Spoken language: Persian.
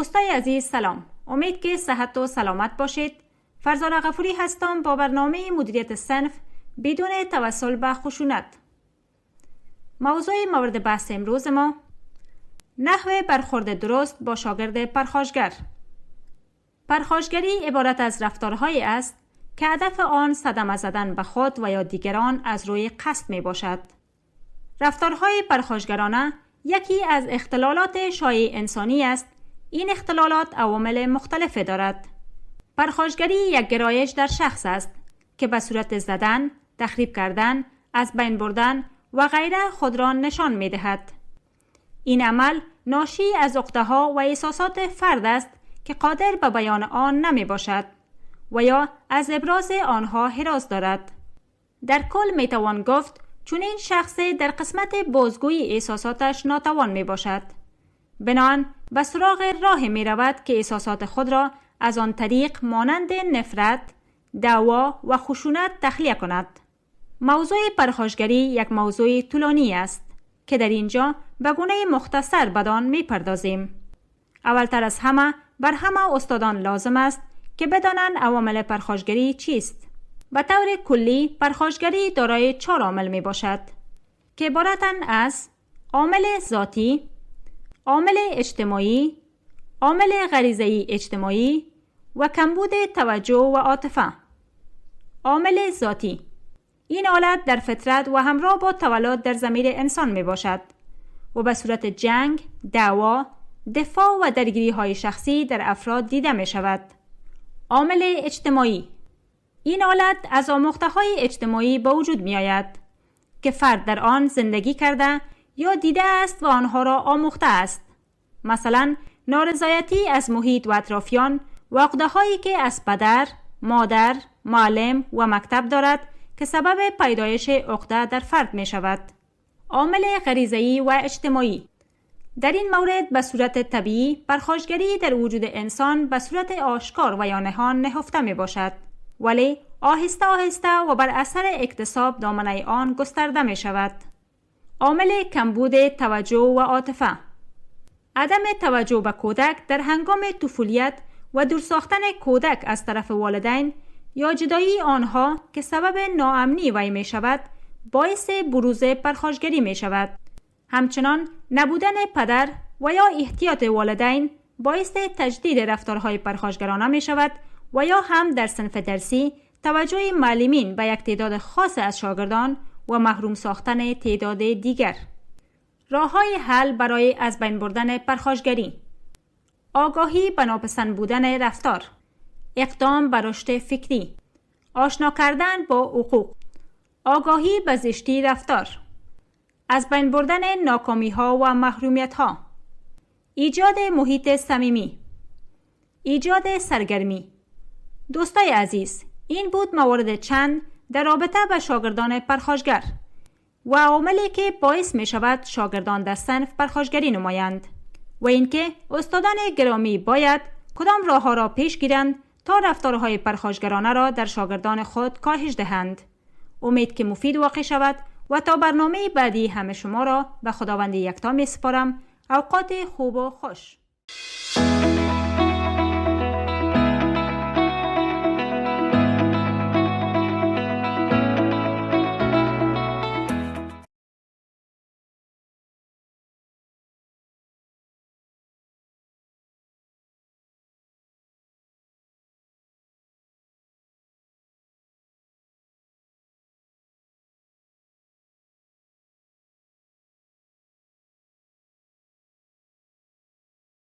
دوستای عزیز سلام. امید که صحت و سلامت باشید. فرزانه غفوری هستم با برنامه مدیریت صنف بدون توسل به خشونت. موضوع مورد بحث امروز ما نحوه برخورد درست با شاگرد پرخاشگر. پرخاشگری عبارت از رفتارهایی است که هدف آن صدمه زدن به خود و یا دیگران از روی قصد می باشد. رفتارهای پرخاشگرانه یکی از اختلالات شایع انسانی است. این اختلالات عوامل مختلفی دارد. پرخاشگری یک گرایش در شخص است که به صورت زدن، تخریب کردن، از بین بردن و غیره خود را نشان می دهد. این عمل ناشی از عقده‌ها و احساسات فرد است که قادر به بیان آن نمی باشد و یا از ابراز آنها هراس دارد. در کل می توان گفت چون این شخص در قسمت بازگویی احساساتش ناتوان می باشد. بنابراین به سراغ راه می رود که احساسات خود را از آن طریق مانند نفرت، دعوا و خشونت تخلیه کند. موضوع پرخاشگری یک موضوع طولانی است که در اینجا به گونه مختصر بدان می پردازیم. اولتر از همه بر همه استادان لازم است که بدانند عوامل پرخاشگری چیست. به طور کلی پرخاشگری دارای 4 عامل می باشد که عبارتند از عامل ذاتی، عامل اجتماعی، عامل غریزه‌ای اجتماعی و کمبود توجه و عاطفه. عامل ذاتی این حالت در فطرت و همراه با تولد در ضمیر انسان می باشد و به صورت جنگ، دعوا، دفاع و درگیری های شخصی در افراد دیده می شود. عامل اجتماعی این حالت از آموخته های اجتماعی به وجود می آید که فرد در آن زندگی کرده یا دیده است و آنها را آموخته است. مثلا نارضایتی از محیط و اطرافیان و عقده‌هایی که از پدر، مادر، معلم و مکتب دارد که سبب پیدایش عقده در فرد می شود. عامل غریزه‌ای و اجتماعی در این مورد به صورت طبیعی پرخاشگری در وجود انسان به صورت آشکار و یا نهان نهفته می باشد، ولی آهسته آهسته و بر اثر اکتساب دامنه آن گسترده می شود. عامل کمبود توجه و عاطفه عدم توجه به کودک در هنگام طفولیت و دور ساختن کودک از طرف والدین یا جدایی آنها که سبب ناامنی وی می شود باعث بروز پرخاشگری می شود. همچنان نبودن پدر و یا احتیاط والدین باعث تجدید رفتارهای پرخاشگرانه می شود و یا هم در صنف درسی توجه معلمین به یک تعداد خاص از شاگردان و محروم ساختن تعداد دیگر. راه‌های حل برای از بین بردن پرخاشگری: آگاهی به ناپسند بودن رفتار، اقدام بر رشد فکری، آشنا کردن با حقوق، آگاهی به زشتی رفتار، از بین بردن ناکامی‌ها و محرومیت‌ها، ایجاد محیط صمیمی، ایجاد سرگرمی. دوستای عزیز، این بود موارد چند در رابطه با شاگردان پرخاشگر و عواملی که باعث می شود شاگردان در صنف پرخاشگری نمایند و اینکه استادان گرامی باید کدام راه‌ها را پیش گیرند تا رفتارهای پرخاشگرانه را در شاگردان خود کاهش دهند. امید که مفید واقع شود و تا برنامه بعدی همه شما را به خداوند یکتا می سپارم. اوقات خوب و خوش.